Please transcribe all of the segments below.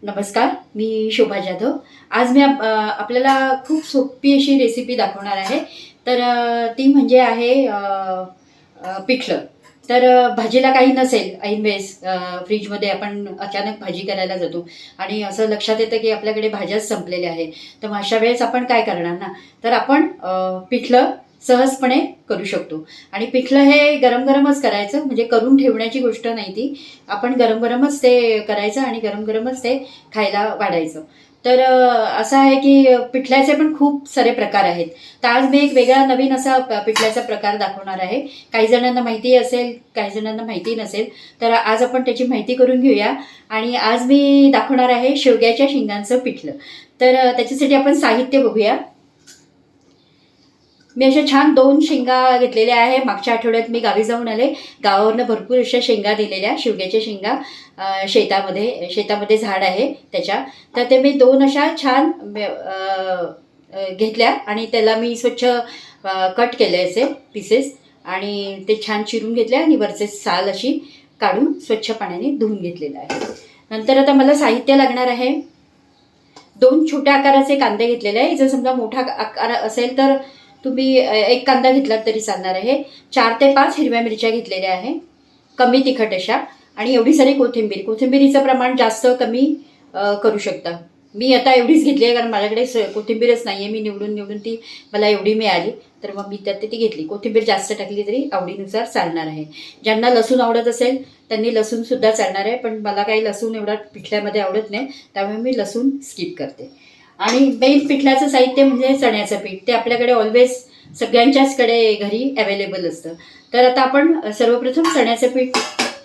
नमस्कार, मी शोभा जाधव. आज मी आपल्याला खूप सोपी अशी रेसिपी दाखवणार आहे. तर ती म्हणजे आहे पिठलं. तर भाजीला काही नसेल ऐन वेळेस फ्रीजमध्ये आपण अचानक भाजी करायला जातो आणि असं लक्षात येतं की आपल्याकडे भाज्याच संपलेल्या आहे. तर मग अशा वेळेस आपण काय करणार ना, तर आपण पिठलं सहजपणे करू शकतो. आणि पिठलं हे गरम गरमच करायचं, म्हणजे करून ठेवण्याची गोष्ट नाही ती. आपण गरम गरमच ते करायचं आणि गरम गरमच ते खायला वाढायचं. तर असं आहे की पिठल्याचे पण खूप सारे प्रकार आहेत. तर आज मी एक वेगळा नवीन असा पिठल्याचा प्रकार दाखवणार आहे. काही जणांना माहिती असेल, काही जणांना माहिती नसेल. तर आज आपण त्याची माहिती करून घेऊया. आणि आज मी दाखवणार आहे शेवग्याच्या शेंगांचं पिठलं. तर त्याच्यासाठी आपण साहित्य बघूया. मी अशा छान 2 शेंगा घेतलेल्या आहे. मागच्या आठवड्यात मी गावी जाऊन आले. गावावरनं भरपूर अशा शेंगा दिलेल्या, शेवग्याच्या शेंगा. शेतामध्ये झाड आहे त्याच्या. तर ते मी 2 अशा छान घेतल्या आणि त्याला मी स्वच्छ कट केले असे पीसेस. आणि ते छान चिरून घेतले आणि वरचे साल अशी काढून स्वच्छ पाण्याने धुवून घेतलेलं आहे. नंतर आता मला साहित्य लागणार आहे. 2 छोट्या आकाराचे कांदे घेतलेले आहे. जर समजा मोठा आकार असेल तर तुम्ही एक कांदा घेतलात तरी चालणार आहे. 4 ते 5 हिरव्या मिरच्या घेतलेल्या आहे, कमी तिखट अशा. आणि एवढी सारी कोथिंबीर. कोथिंबीरीचं प्रमाण जास्त कमी करू शकता. मी आता एवढीच घेतली आहे कारण माझ्याकडे कोथिंबीरच नाही आहे. मी निवडून ती मला एवढी मिळाली, तर मग मी त्यात ती घेतली. कोथिंबीर जास्त टाकली तरी आवडीनुसार चालणार आहे. ज्यांना लसूण आवडत असेल त्यांनी लसूणसुद्धा चालणार आहे, पण मला काही लसूण एवढा पिठल्यामध्ये आवडत नाही, त्यामुळे मी लसूण स्किप करते. आणि मेन पिठल्याचं साहित्य म्हणजे चण्याचं पीठ. ते आपल्याकडे ऑलवेज सगळ्यांच्याचकडे घरी अवेलेबल असतं. तर आता आपण सर्वप्रथम चण्याचं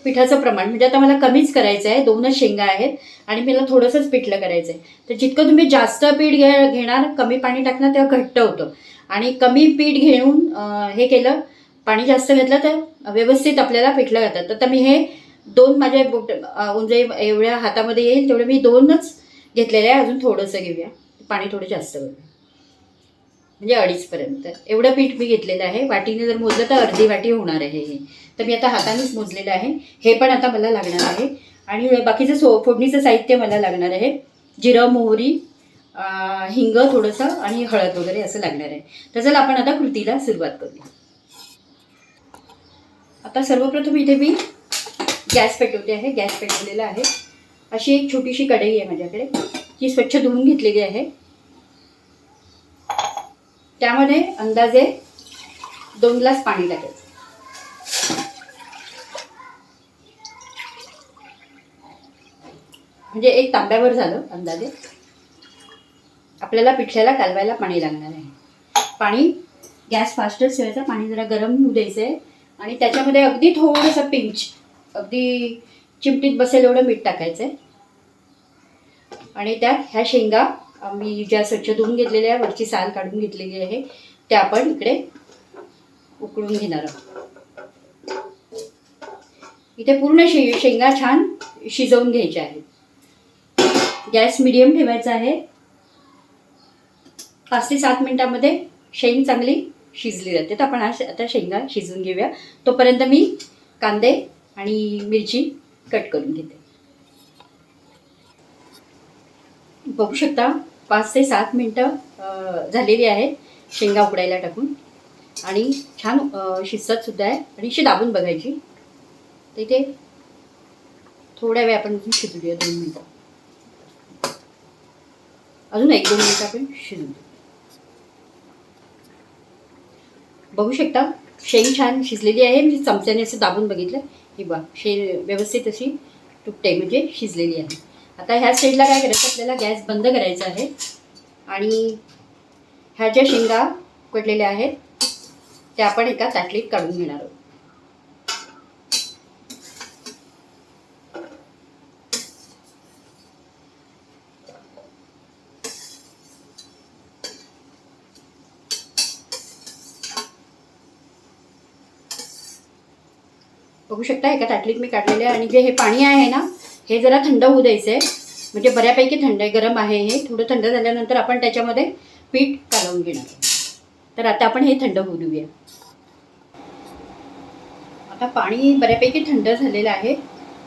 पिठाचं प्रमाण, म्हणजे आता मला कमीच करायचं आहे. 2च शेंगा आहेत आणि मला थोडंसंच पिठलं करायचं आहे. तर जितकं तुम्ही जास्त पीठ घेणार, कमी पाणी टाकणार, तेव्हा घट्ट होतं. आणि कमी पीठ घेऊन हे केलं, पाणी जास्त घेतलं तर व्यवस्थित आपल्याला पिठलं घालतात. तर मी हे 2 माझे म्हणजे एवढ्या हातामध्ये येईल तेवढे मी 2च घेतलेले आहे. अजून थोडंसं घेऊया, पाणी थोडं जास्त करूया, म्हणजे 2.5पर्यंत एवढं पीठ मी घेतलेलं आहे. वाटीने जर मोजलं तर अर्धी वाटी होणार आहे हे. तर मी आता हातानेच मोजलेलं आहे. हे पण आता मला लागणार आहे. आणि बाकीचं फोडणीचं साहित्य मला लागणार आहे. जिरं, मोहरी, हिंग थोडंसं आणि हळद वगैरे असं लागणार आहे. तर चला आपण आता कृतीला सुरुवात करूया. आता सर्वप्रथम इथे मी गॅस पेटवते आहे. गॅस पेटवलेला आहे. अशी एक छोटीशी कढई आहे माझ्याकडे, ती स्वच्छ धुवून घेतलेली आहे. त्यामध्ये अंदाजे 2 ग्लास पाणी टाकायचं. म्हणजे एक तांब्यावर झालं अंदाजे. आपल्याला पिठल्याला कालवायला पाणी लागणार आहे. पाणी गॅस फास्टच ठेवायचा. पाणी जरा गरम होऊ द्यायचं आहे. आणि त्याच्यामध्ये अगदी थोडंसं पिंच, अगदी चिमटीत बसेल एवढं मीठ टाकायचं आहे. आणि त्यात ह्या शेंगा मी ज्या स्वच्छ धुवून घेतलेल्या आहे, वरची साल काढून घेतलेली आहे, त्या आपण इकडे उकळून घेणार आहोत. इथे पूर्ण शेंगा छान शिजवून घ्यायच्या आहेत. गॅस मिडियम ठेवायचा आहे. 5 ते 7 मिनिटांमध्ये शेंग चांगली शिजली जाते. तर आपण आता शेंगा शिजवून घेऊया. तोपर्यंत मी कांदे आणि मिरची कट करून घेते. बघू शकता 5 ते 7 मिनटं झालेली आहेत शेंगा उकडायला टाकून. आणि छान शिजत सुद्धा आहे. आणि अशी दाबून बघायची. तर इथे थोड्या वेळ आपण अजून शिजू देऊया. 2 मिनटं, अजून 1-2 मिनटं आपण शिजू देऊ. बघू शकता शेंग छान शिजलेली आहे. मी चमच्याने असं दाबून बघितलं की बा व्यवस्थित अशी तुटते, म्हणजे शिजलेली आहे. आता ह्या स्टेजला काय करायचं, आपल्याला गॅस बंद करायचा आहे. आणि ह्या ज्या शेंगा उकडलेल्या आहेत त्या आपण एका ताटलीत काढून घेणार आहोत. बघू शकता एका ताटलीत मी काढलेले आहे. आणि जे हे पाणी आहे ना, हे जरा थंड होऊ द्यायचं आहे. म्हणजे बऱ्यापैकी थंड आहे, गरम आहे हे. थोडं थंड झाल्यानंतर आपण त्याच्यामध्ये पीठ कालवून घेणार. तर आता आपण हे थंड होऊ देऊया. आता पाणी बऱ्यापैकी थंड झालेलं आहे.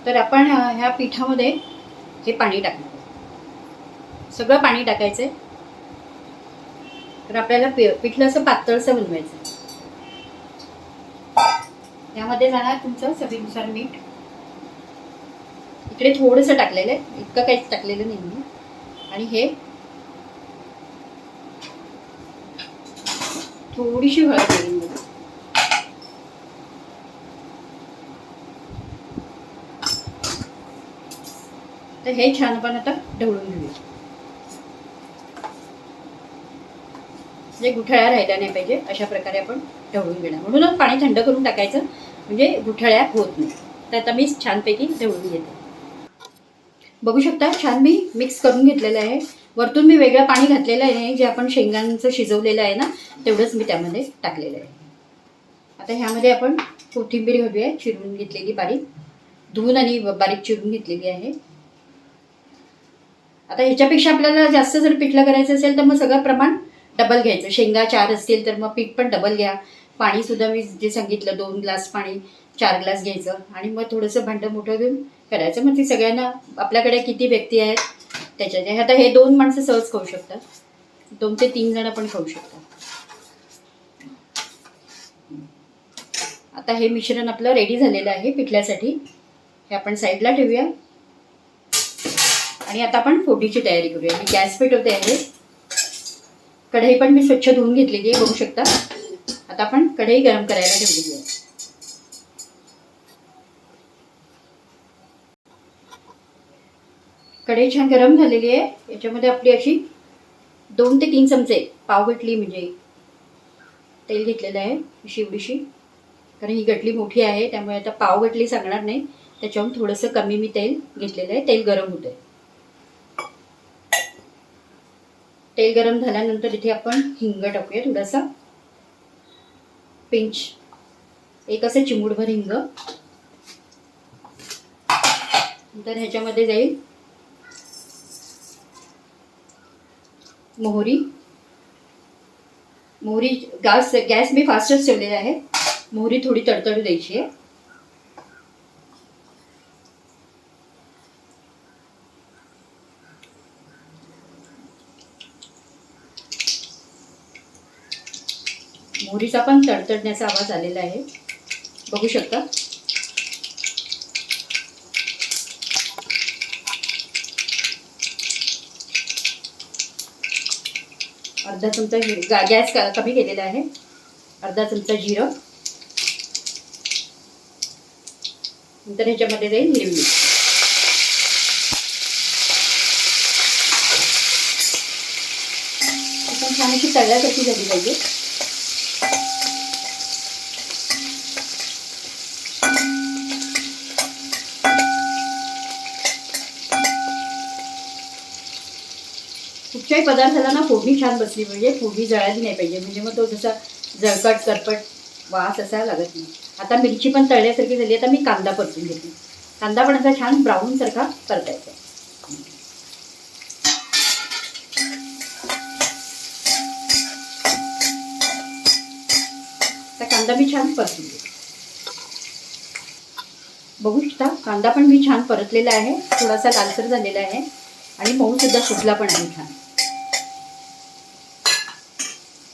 तर आपण ह्या पिठामध्ये हे पाणी टाकणार. सगळं पाणी टाकायचं आहे. तर आपल्याला पिठलं असं पातळसं बनवायचं. त्यामध्ये जाणार तुमचं चवीनुसार मीठ. इकडे थोडंसं टाकलेलं आहे, इतकं काहीच टाकलेलं नाही मी. आणि हे थोडीशी हळद घालून बघा. तर हे छान आपण आता ढवळून घेऊया. म्हणजे गुठळ्या राहिल्या नाही पाहिजे अशा प्रकारे आपण ढवळून घेणार. म्हणूनच पाणी थंड करून टाकायचं, म्हणजे गुठळ्या होत नाही. तर आता मी छानपैकी ढवळून घेते. बघू शकता छान मी मिक्स करून घेतलेलं आहे. वरतून मी वेगळं पाणी घातलेलं आहे, जे आपण शेंगांचं शिजवलेलं आहे ना, तेवढंच मी त्यामध्ये टाकलेलं आहे. आता ह्यामध्ये आपण कोथिंबीर घालूया, चिरून घेतलेली बारीक, धुवून आणि बारीक चिरून घेतलेली आहे. आता ह्याच्यापेक्षा आपल्याला जास्त जर पिठलं करायचं असेल तर मग सगळं प्रमाण डबल घ्यायचं. शेंगा 4 असतील तर मग पीठ पण डबल घ्या. पाणीसुद्धा मी जे सांगितलं 2 ग्लास पाणी 4 ग्लास घ्यायचं. आणि मग थोडंसं भांडं मोठं घेऊन करायचं. मग ती सगळ्यांना आपल्याकडे किती व्यक्ती आहेत त्याच्यात. आता हे 2 माणसं सहज खाऊ शकतात, 2 ते 3 जण पण खाऊ शकतात. आता हे मिश्रण आपलं रेडी झालेलं आहे पिठल्यासाठी. हे आपण साईडला ठेवूया. आणि आता आपण फोडणीची तयारी करूया. मी गॅस पेटवते आहे. कढई पण मी स्वच्छ धुवून घेतलेली आहे, बघू शकता. आता आपण कढई गरम करायला ठेवलेली आहे. कढई छान गरम झालेली आहे. याच्यामध्ये आपली अशी 2 ते 3 चमचे पावगटली म्हणजे तेल घेतलेलं आहे, अशी एवढीशी. कारण ही गटली मोठी आहे त्यामुळे आता पावगटली सांगणार नाही, त्याच्याहून थोडंसं कमी मी तेल घेतलेलं आहे. तेल गरम होतं आहे. तेल गरम झाल्यानंतर इथे आपण हिंग टाकूया थोडासा, पिंच, एक असं चिमूटभर हिंग. नंतर ह्याच्यामध्ये जाईल मोहरी. गॅस मी फास्टच ठेवलेला आहे. मोहरी थोडी तडतडू द्यायची आहे. मोहरीचा पण तडतडण्याचा आवाज आलेला आहे, बघू शकता. अर्धा चमचा गॅस कमी केलेला आहे. अर्धा चमचा जिरं. नंतर ह्याच्यामध्ये जाईल हिरवी मिरची. आपण छान अशी तळल्यासारखी झाली पाहिजे. कुठच्याही पदार्थाला ना फोडणी छान बसली पाहिजे, फोडणी जळाली नाही पाहिजे, म्हणजे मग तो जसा जळकट करपट वास असा लागत नाही. आता मिरची पण तळल्यासारखी झाली. आता मी कांदा परतून घेते. कांदा पण असा छान ब्राऊन सारखा परतायचा. आता कांदा मी छान परतून घेते. बघू शकता कांदा पण मी छान परतलेला आहे, थोडासा लालसर झालेला आहे आणि मऊ सुद्धा सुटला पण आहे छान.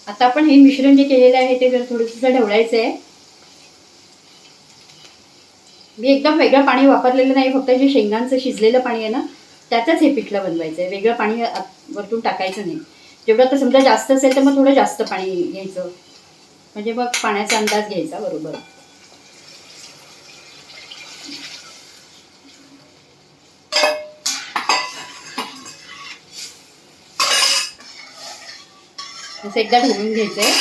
आता आपण हे मिश्रण जे केलेलं आहे ते थोडंसं ढवळायचं आहे. मी एकदम वेगळं पाणी वापरलेलं नाही, फक्त जे शेंगांचं शिजलेलं पाणी आहे ना त्यातच हे पिठलं बनवायचं आहे. वेगळं पाणी वरतून टाकायचं नाही. जेवढं तर समजा जास्त असेल तर मग थोडं जास्त पाणी घ्यायचं, म्हणजे मग पाण्याचा अंदाज घ्यायचा बरोबर. असं एकदा ढवळून घ्यायचं आहे.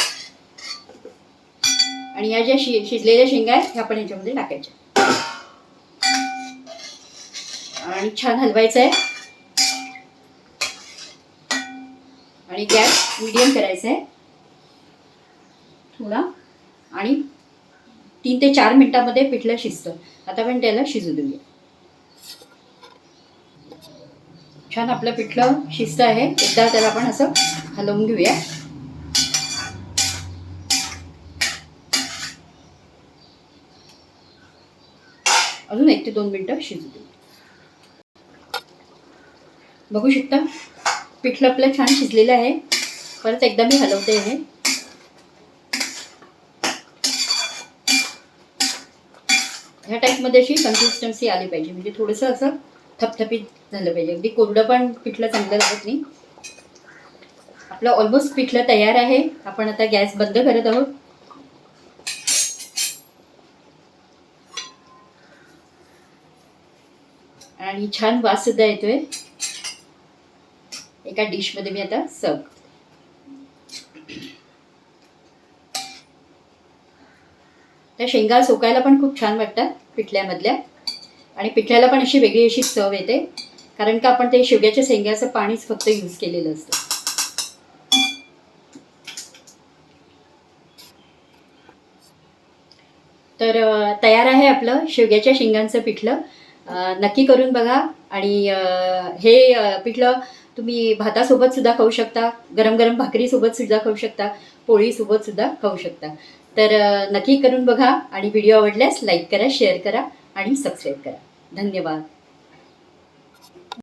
आणि या ज्या शिजलेल्या शेंगा आहेत ह्या आपण ह्याच्यामध्ये टाकायच्या आणि छान हलवायचं आहे. आणि गॅस मीडियम करायचा आहे थोडा. आणि 3 ते 4 मिनिटांमध्ये पिठलं शिजतं. आता आपण त्याला शिजू देऊया. छान आपलं पिठलं शिजतं आहे. एकदा त्याला आपण असं हलवून घेऊया. अजून 1 ते 2 मिनिटं शिजू देऊ. बघू शकता पिठलं आपलं छान शिजलेलं आहे. परत एकदा मी हलवते हे. ह्या टाईपमध्ये अशी कन्सिस्टन्सी आली पाहिजे, म्हणजे थोडंसं असं थपथपीत झालं पाहिजे. अगदी कोरडं पण पिठलं चांगलं लागत नाही. आपलं ऑलमोस्ट पिठलं तयार आहे. आपण आता गॅस बंद करत आहोत. आणि छान वास सुद्धा येतोय. एका डिशमध्ये मी आता सर्व. त्या शेंगा सोकायला पण खूप छान वाटतात पिठल्यामधल्या, आणि पिठल्याला पण अशी वेगळी अशी चव येते, कारण का आपण ते शेवग्याच्या शेंग्याचं पाणीच फक्त यूज केलेलं असतं. तर तयार आहे आपलं शेवग्याच्या शेंगांचं पिठलं. नक्की करून बघा. आणि हे पिठलं तुम्ही भातासोबत सुद्धा खाऊ शकता, गरम गरम भाकरीसोबत सुद्धा खाऊ शकता, पोळीसोबत सुद्धा खाऊ शकता. तर नक्की करून बघा. आणि व्हिडिओ आवडल्यास लाईक करा, शेअर करा आणि सबस्क्राईब करा. धन्यवाद.